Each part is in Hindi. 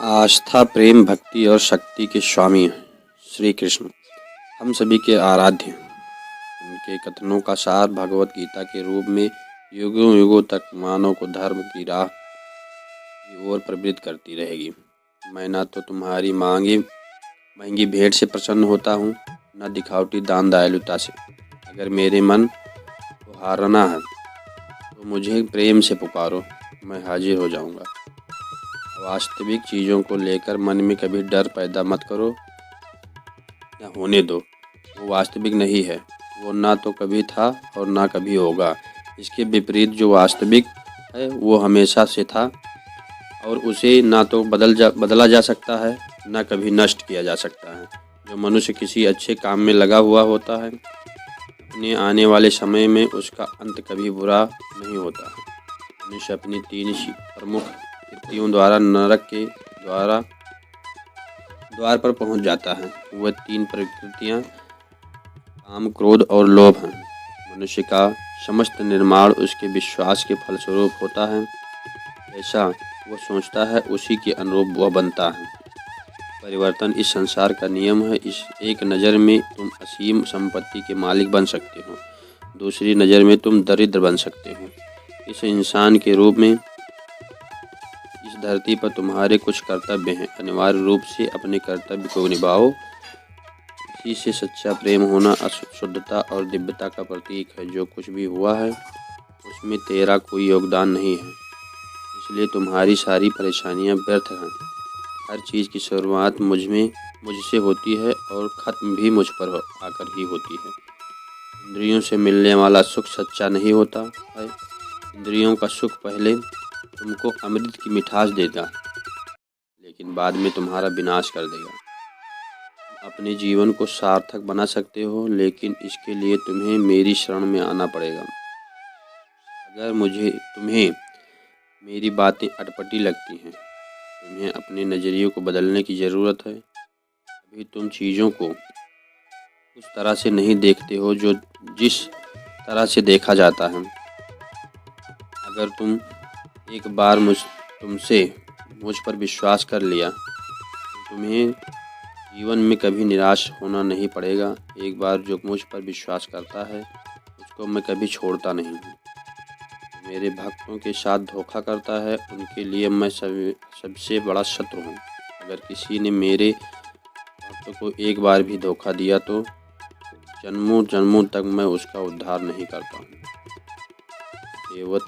आस्था, प्रेम, भक्ति और शक्ति के स्वामी श्री कृष्ण हम सभी के आराध्य हैं। उनके कथनों का सार भगवत गीता के रूप में युगों युगों तक मानव को धर्म की राह की ओर प्रवृत्त करती रहेगी। मैं न तो तुम्हारी महंगी भेंट से प्रसन्न होता हूँ, न दिखावटी दान दयालुता से। अगर मेरे मन को हारना है तो मुझे प्रेम से पुकारो, मैं हाजिर हो जाऊँगा। वास्तविक चीज़ों को लेकर मन में कभी डर पैदा मत करो या होने दो। वो वास्तविक नहीं है, वो ना तो कभी था और ना कभी होगा। इसके विपरीत जो वास्तविक है वो हमेशा से था और उसे ना तो बदला जा सकता है, ना कभी नष्ट किया जा सकता है। जो मनुष्य किसी अच्छे काम में लगा हुआ होता है, अपने आने वाले समय में उसका अंत कभी बुरा नहीं होता है। मनुष्य अपनी तीन प्रमुख कृतियों द्वारा नरक के द्वार पर पहुंच जाता है। वह तीन प्रकृतियां काम, क्रोध और लोभ हैं। मनुष्य का समस्त निर्माण उसके विश्वास के फलस्वरूप होता है। ऐसा वह सोचता है, उसी के अनुरूप वह बनता है। परिवर्तन इस संसार का नियम है। इस एक नज़र में तुम असीम संपत्ति के मालिक बन सकते हो, दूसरी नज़र में तुम दरिद्र बन सकते हो। इस इंसान के रूप में इस धरती पर तुम्हारे कुछ कर्तव्य हैं। अनिवार्य रूप से अपने कर्तव्य को निभाओ। इसी से सच्चा प्रेम होना शुद्धता और दिव्यता का प्रतीक है। जो कुछ भी हुआ है उसमें तेरा कोई योगदान नहीं है, इसलिए तुम्हारी सारी परेशानियां व्यर्थ हैं। हर चीज़ की शुरुआत मुझसे होती है और ख़त्म भी मुझ पर आकर ही होती है। इंद्रियों से मिलने वाला सुख सच्चा नहीं होता है। इंद्रियों का सुख पहले तुमको अमृत की मिठास देगा, लेकिन बाद में तुम्हारा विनाश कर देगा। अपने जीवन को सार्थक बना सकते हो, लेकिन इसके लिए तुम्हें मेरी शरण में आना पड़ेगा। अगर तुम्हें मेरी बातें अटपटी लगती हैं, तुम्हें अपने नज़रिए को बदलने की ज़रूरत है। अभी तुम चीज़ों को उस तरह से नहीं देखते हो जिस तरह से देखा जाता है। अगर तुम एक बार मुझ पर विश्वास कर लिया तो तुम्हें जीवन में कभी निराश होना नहीं पड़ेगा। एक बार जो मुझ पर विश्वास करता है उसको मैं कभी छोड़ता नहीं हूँ। मेरे भक्तों के साथ धोखा करता है, उनके लिए मैं सबसे बड़ा शत्रु हूँ। अगर किसी ने मेरे भक्त को एक बार भी धोखा दिया तो जन्मों जन्मों तक मैं उसका उद्धार नहीं करता हूँ। देवत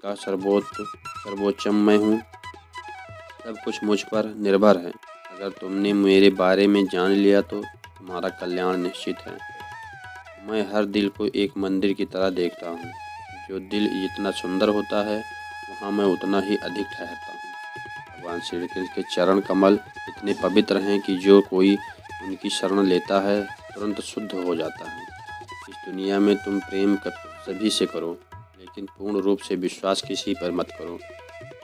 का सर्वोच्चम मैं हूँ। सब कुछ मुझ पर निर्भर है। अगर तुमने मेरे बारे में जान लिया तो तुम्हारा कल्याण निश्चित है। मैं हर दिल को एक मंदिर की तरह देखता हूँ। जो दिल जितना सुंदर होता है, वहाँ मैं उतना ही अधिक ठहरता हूँ। भगवान श्री कृष्ण के चरण कमल इतने पवित्र हैं कि जो कोई उनकी शरण लेता है तुरंत शुद्ध हो जाता है। इस दुनिया में तुम प्रेम सभी से करो, लेकिन पूर्ण रूप से विश्वास किसी पर मत करो।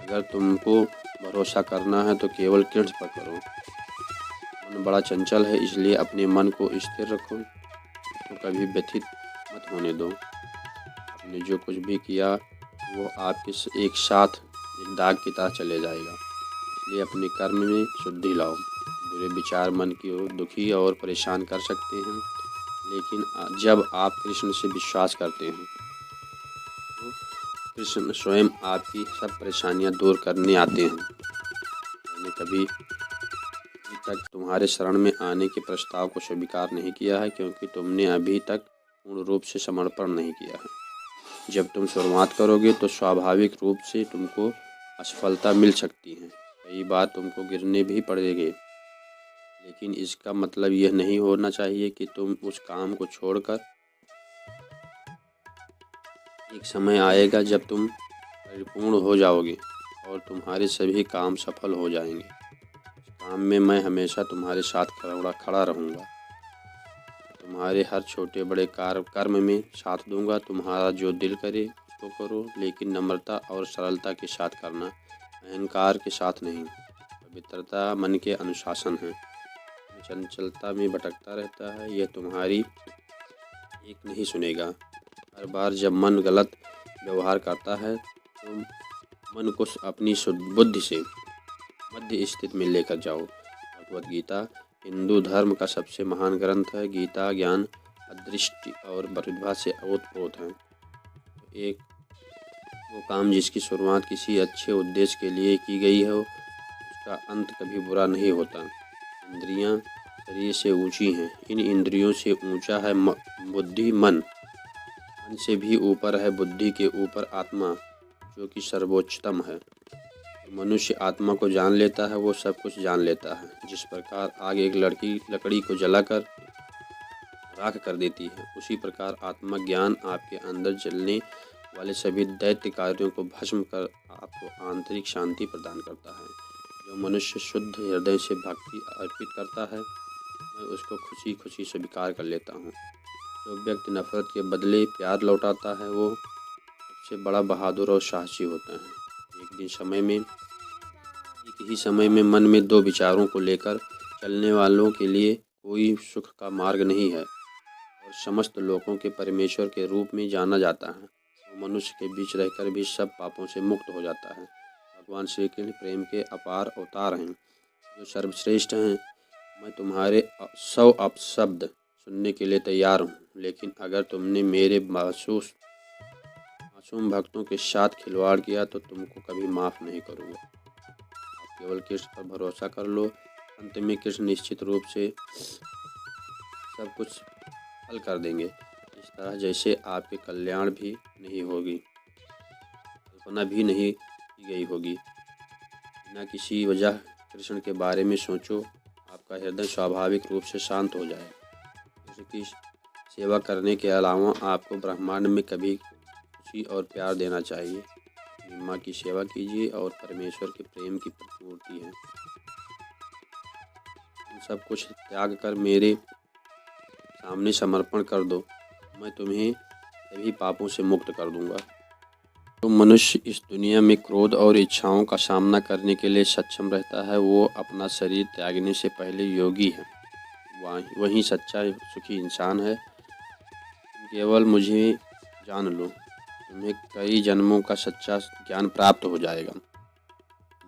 अगर तुमको भरोसा करना है तो केवल कृष्ण पर करो। मन बड़ा चंचल है, इसलिए अपने मन को स्थिर रखो, तो कभी व्यथित मत होने दो। आपने जो कुछ भी किया वो आपके एक साथ एक दाग की तरह चले जाएगा, इसलिए अपने कर्म में शुद्धि लाओ। बुरे विचार मन को दुखी और परेशान कर सकते हैं, लेकिन जब आप कृष्ण से विश्वास करते हैं तो कृष्ण स्वयं आपकी सब परेशानियां दूर करने आते हैं। मैंने कभी तक तुम्हारे शरण में आने के प्रस्ताव को स्वीकार नहीं किया है, क्योंकि तुमने अभी तक पूर्ण रूप से समर्पण नहीं किया है। जब तुम शुरुआत करोगे तो स्वाभाविक रूप से तुमको असफलता मिल सकती है। कई बार तुमको गिरने भी पड़ेंगे, लेकिन इसका मतलब यह नहीं होना चाहिए कि तुम उस काम को छोड़कर। एक समय आएगा जब तुम परिपूर्ण हो जाओगे और तुम्हारे सभी काम सफल हो जाएंगे। इस काम में मैं हमेशा तुम्हारे साथ खड़ा रहूँगा। तुम्हारे हर छोटे बड़े कर्म में साथ दूंगा। तुम्हारा जो दिल करे उसको करो, लेकिन नम्रता और सरलता के साथ करना, अहंकार के साथ नहीं। पवित्रता मन के अनुशासन है। चंचलता में भटकता रहता है, यह तुम्हारी एक नहीं सुनेगा। हर बार जब मन गलत व्यवहार करता है तो मन को अपनी बुद्धि से मध्य स्थिति में लेकर जाओ। भगवद गीता हिंदू धर्म का सबसे महान ग्रंथ है। गीता ज्ञान, अदृष्टि और प्रतिभा से ओतप्रोत है। एक वो काम जिसकी शुरुआत किसी अच्छे उद्देश्य के लिए की गई हो, उसका अंत कभी बुरा नहीं होता। इंद्रियां शरीर से ऊंची हैं। इन इंद्रियों से ऊंचा है बुद्धि मन। मन से भी ऊपर है बुद्धि के ऊपर आत्मा, जो कि सर्वोच्चतम है। मनुष्य आत्मा को जान लेता है, वो सब कुछ जान लेता है। जिस प्रकार आग एक लकड़ी को जलाकर राख कर देती है, उसी प्रकार आत्मा ज्ञान आपके अंदर चलने वाले सभी दैत्य कार्यों को भस्म कर आपको आंतरिक शांति प्रदान करता है। जो मनुष्य शुद्ध हृदय से भक्ति अर्पित करता है, मैं उसको खुशी खुशी स्वीकार कर लेता हूँ। जो व्यक्ति नफरत के बदले प्यार लौटाता है, वो सबसे बड़ा बहादुर और साहसी होता है। एक ही समय में मन में दो विचारों को लेकर चलने वालों के लिए कोई सुख का मार्ग नहीं है और समस्त लोगों के परमेश्वर के रूप में जाना जाता है। वो मनुष्य के बीच रहकर भी सब पापों से मुक्त हो जाता है। भगवान श्री कृष्ण प्रेम के अपार अवतार हैं, जो सर्वश्रेष्ठ हैं। मैं तुम्हारे 100 अपशब्द सुनने के लिए तैयार हूँ, लेकिन अगर तुमने मेरे मासूम भक्तों के साथ खिलवाड़ किया तो तुमको कभी माफ़ नहीं करूँगा। आप केवल कृष्ण पर भरोसा कर लो। अंत में कृष्ण निश्चित रूप से सब कुछ हल कर देंगे, इस तरह जैसे आपके कल्याण भी नहीं होगी, कल्पना भी नहीं की गई होगी। बिना किसी वजह कृष्ण के बारे में सोचो, आपका हृदय स्वाभाविक रूप से शांत हो जाए। कृष्ण की सेवा करने के अलावा आपको ब्रह्मांड में कभी खुशी और प्यार देना चाहिए। अपनी माँ की सेवा कीजिए और परमेश्वर के प्रेम की प्रतिमूर्ति है। सब कुछ त्याग कर मेरे सामने समर्पण कर दो, मैं तुम्हें सभी पापों से मुक्त कर दूंगा। जो मनुष्य इस दुनिया में क्रोध और इच्छाओं का सामना करने के लिए सक्षम रहता है, वो अपना शरीर त्यागने से पहले योगी है। वही सच्चा सुखी इंसान है। केवल मुझे जान लो, तुम्हें कई जन्मों का सच्चा ज्ञान प्राप्त हो जाएगा।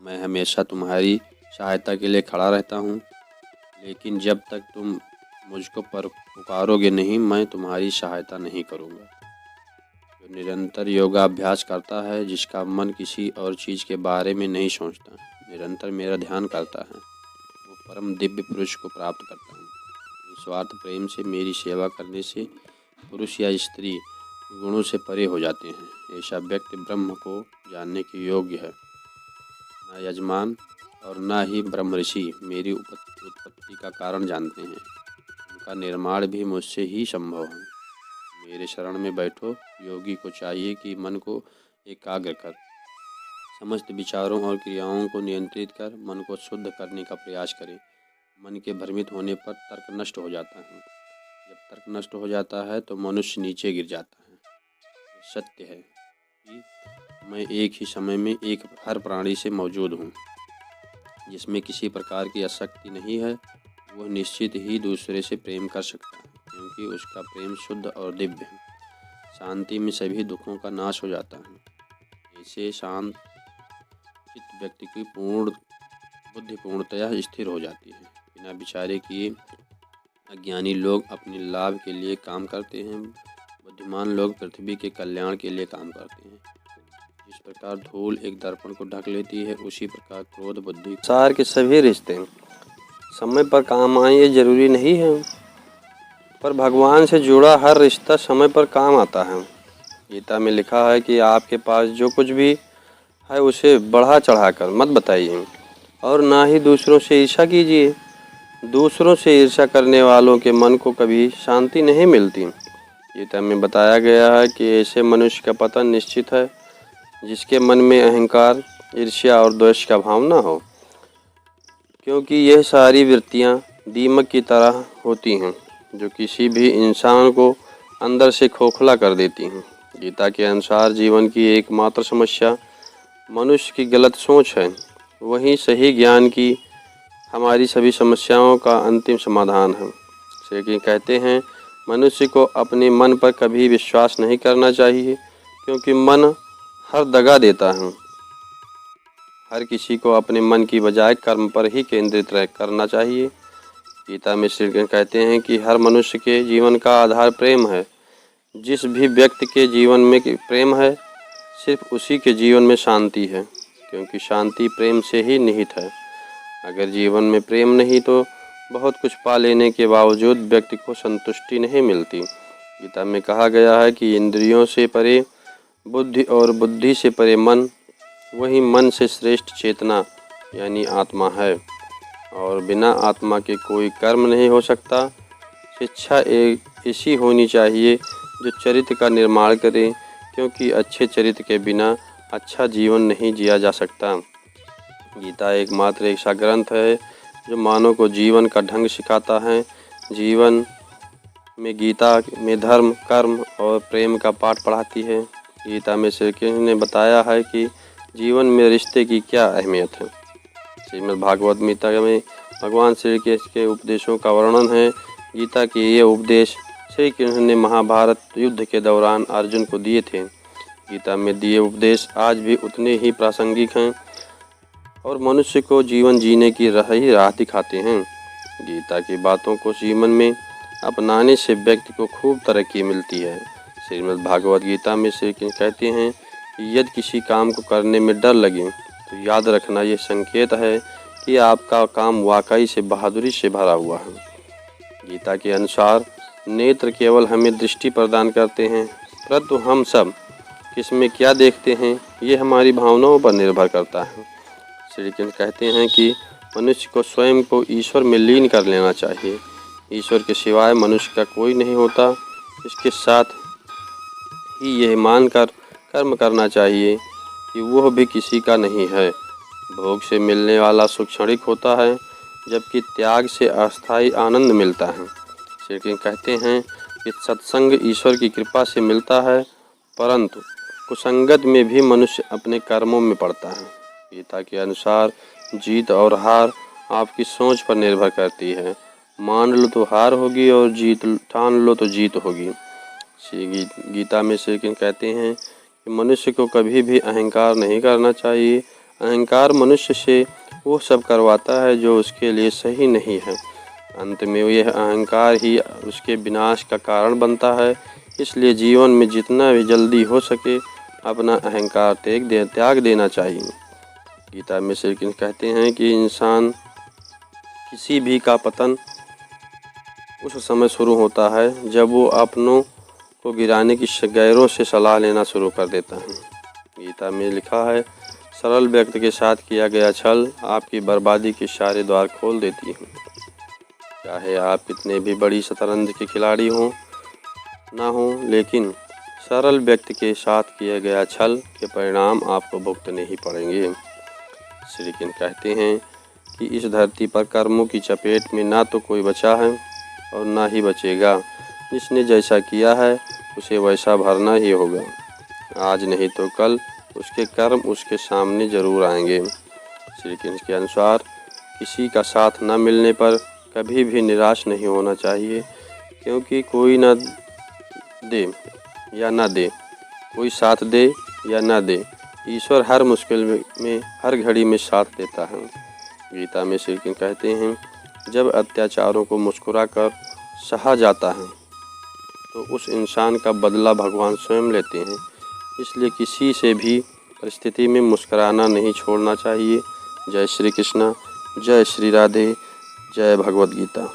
मैं हमेशा तुम्हारी सहायता के लिए खड़ा रहता हूँ, लेकिन जब तक तुम मुझको पुकारोगे नहीं, मैं तुम्हारी सहायता नहीं करूँगा। जो निरंतर योगाभ्यास करता है, जिसका मन किसी और चीज़ के बारे में नहीं सोचता, निरंतर मेरा ध्यान करता है, वो परम दिव्य पुरुष को प्राप्त करता है। निस्वार्थ प्रेम से मेरी सेवा करने से पुरुष या स्त्री गुणों से परे हो जाते हैं। ऐसा व्यक्ति ब्रह्म को जानने के योग्य है। न यजमान और न ही ब्रह्म ऋषि मेरी उत्पत्ति का कारण जानते हैं। उनका निर्माण भी मुझसे ही संभव है। मेरे शरण में बैठो। योगी को चाहिए कि मन को एकाग्र कर समस्त विचारों और क्रियाओं को नियंत्रित कर मन को शुद्ध करने का प्रयास करे। मन के भ्रमित होने पर तर्क नष्ट हो जाता है। जब तर्क नष्ट हो जाता है तो मनुष्य नीचे गिर जाता है। सत्य है कि मैं एक ही समय में हर प्राणी से मौजूद हूँ। जिसमें किसी प्रकार की आसक्ति नहीं है, वह निश्चित ही दूसरे से प्रेम कर सकता है, क्योंकि उसका प्रेम शुद्ध और दिव्य है। शांति में सभी दुखों का नाश हो जाता है। ऐसे शांत चित्त व्यक्ति की बुद्धि पूर्णतया स्थिर हो जाती है। बिना विचारे किए अज्ञानी लोग अपने लाभ के लिए काम करते हैं, बुद्धिमान लोग पृथ्वी के कल्याण के लिए काम करते हैं। जिस प्रकार धूल एक दर्पण को ढक लेती है, उसी प्रकार क्रोध बुद्धि। संसार के सभी रिश्ते समय पर काम आए ये जरूरी नहीं है, पर भगवान से जुड़ा हर रिश्ता समय पर काम आता है। गीता में लिखा है कि आपके पास जो कुछ भी है उसे बढ़ा चढ़ाकर मत बताइए और ना ही दूसरों से ईर्ष्या कीजिए। दूसरों से ईर्ष्या करने वालों के मन को कभी शांति नहीं मिलती। गीता में बताया गया है कि ऐसे मनुष्य का पतन निश्चित है जिसके मन में अहंकार, ईर्ष्या और द्वेष का भाव न हो, क्योंकि यह सारी वृत्तियां दीमक की तरह होती हैं जो किसी भी इंसान को अंदर से खोखला कर देती हैं। गीता के अनुसार जीवन की एकमात्र समस्या मनुष्य की गलत सोच है। वहीं सही ज्ञान की हमारी सभी समस्याओं का अंतिम समाधान है। श्री कृष्ण कहते हैं, मनुष्य को अपने मन पर कभी विश्वास नहीं करना चाहिए, क्योंकि मन हर दगा देता है। हर किसी को अपने मन की बजाय कर्म पर ही केंद्रित करना चाहिए। गीता में श्री कृष्ण कहते हैं कि हर मनुष्य के जीवन का आधार प्रेम है। जिस भी व्यक्ति के जीवन में प्रेम है, सिर्फ उसी के जीवन में शांति है, क्योंकि शांति प्रेम से ही निहित है। अगर जीवन में प्रेम नहीं तो बहुत कुछ पा लेने के बावजूद व्यक्ति को संतुष्टि नहीं मिलती। गीता में कहा गया है कि इंद्रियों से परे बुद्धि और बुद्धि से परे मन, वही मन से श्रेष्ठ चेतना यानी आत्मा है, और बिना आत्मा के कोई कर्म नहीं हो सकता। शिक्षा एक ऐसी होनी चाहिए जो चरित्र का निर्माण करे, क्योंकि अच्छे चरित्र के बिना अच्छा जीवन नहीं जिया जा सकता। गीता एकमात्र ऐसा ग्रंथ है जो मानव को जीवन का ढंग सिखाता है। जीवन में गीता में धर्म, कर्म और प्रेम का पाठ पढ़ाती है। गीता में श्री कृष्ण ने बताया है कि जीवन में रिश्ते की क्या अहमियत है। श्रीमद् भागवत गीता में भगवान श्री कृष्ण के उपदेशों का वर्णन है। गीता के ये उपदेश श्री कृष्ण ने महाभारत युद्ध के दौरान अर्जुन को दिए थे। गीता में दिए उपदेश आज भी उतने ही प्रासंगिक हैं और मनुष्य को जीवन जीने की राह दिखाते हैं। गीता की बातों को जीवन में अपनाने से व्यक्ति को खूब तरक्की मिलती है। श्रीमद् भागवत गीता में श्री कृष्ण कहते हैं कि यदि किसी काम को करने में डर लगे तो याद रखना ये संकेत है कि आपका काम वाकई से बहादुरी से भरा हुआ है। गीता के अनुसार नेत्र केवल हमें दृष्टि प्रदान करते हैं, परंतु हम सब किसमें क्या देखते हैं ये हमारी भावनाओं पर निर्भर करता है। श्री कृष्ण कहते हैं कि मनुष्य को स्वयं को ईश्वर में लीन कर लेना चाहिए। ईश्वर के सिवाय मनुष्य का कोई नहीं होता। इसके साथ ही यह मानकर कर्म करना चाहिए कि वह भी किसी का नहीं है। भोग से मिलने वाला सुख क्षणिक होता है, जबकि त्याग से अस्थायी आनंद मिलता है। श्री कृष्ण कहते हैं कि सत्संग ईश्वर की कृपा से मिलता है, परंतु कुसंगत में भी मनुष्य अपने कर्मों में पड़ता है। गीता के अनुसार जीत और हार आपकी सोच पर निर्भर करती है। मान लो तो हार होगी और ठान लो तो जीत होगी। श्री गीता में श्री कृष्ण कहते हैं कि मनुष्य को कभी भी अहंकार नहीं करना चाहिए। अहंकार मनुष्य से वो सब करवाता है जो उसके लिए सही नहीं है। अंत में यह अहंकार ही उसके विनाश का कारण बनता है। इसलिए जीवन में जितना भी जल्दी हो सके अपना अहंकार त्याग देना चाहिए। गीता में श्री कृष्ण कहते हैं कि इंसान किसी भी का पतन उस समय शुरू होता है जब वो अपनों को गिराने की गैरों से सलाह लेना शुरू कर देता है। गीता में लिखा है, सरल व्यक्ति के साथ किया गया छल आपकी बर्बादी के सारे द्वार खोल देती है। चाहे आप कितने भी बड़ी शतरंज के खिलाड़ी हों ना हों, लेकिन सरल व्यक्ति के साथ किया गया छल के परिणाम आपको भुगतने ही पड़ेंगे। श्री कृष्ण कहते हैं कि इस धरती पर कर्मों की चपेट में ना तो कोई बचा है और ना ही बचेगा। जिसने जैसा किया है उसे वैसा भरना ही होगा। आज नहीं तो कल उसके कर्म उसके सामने जरूर आएंगे। श्री कृष्ण के अनुसार किसी का साथ न मिलने पर कभी भी निराश नहीं होना चाहिए, क्योंकि कोई न दे या ना दे, कोई साथ दे या ना दे, ईश्वर हर मुश्किल में हर घड़ी में साथ देता है। गीता में श्री कृष्ण कहते हैं, जब अत्याचारों को मुस्कुरा कर सहा जाता है तो उस इंसान का बदला भगवान स्वयं लेते हैं। इसलिए किसी से भी परिस्थिति में मुस्कुराना नहीं छोड़ना चाहिए। जय श्री कृष्ण, जय श्री राधे, जय भगवद गीता।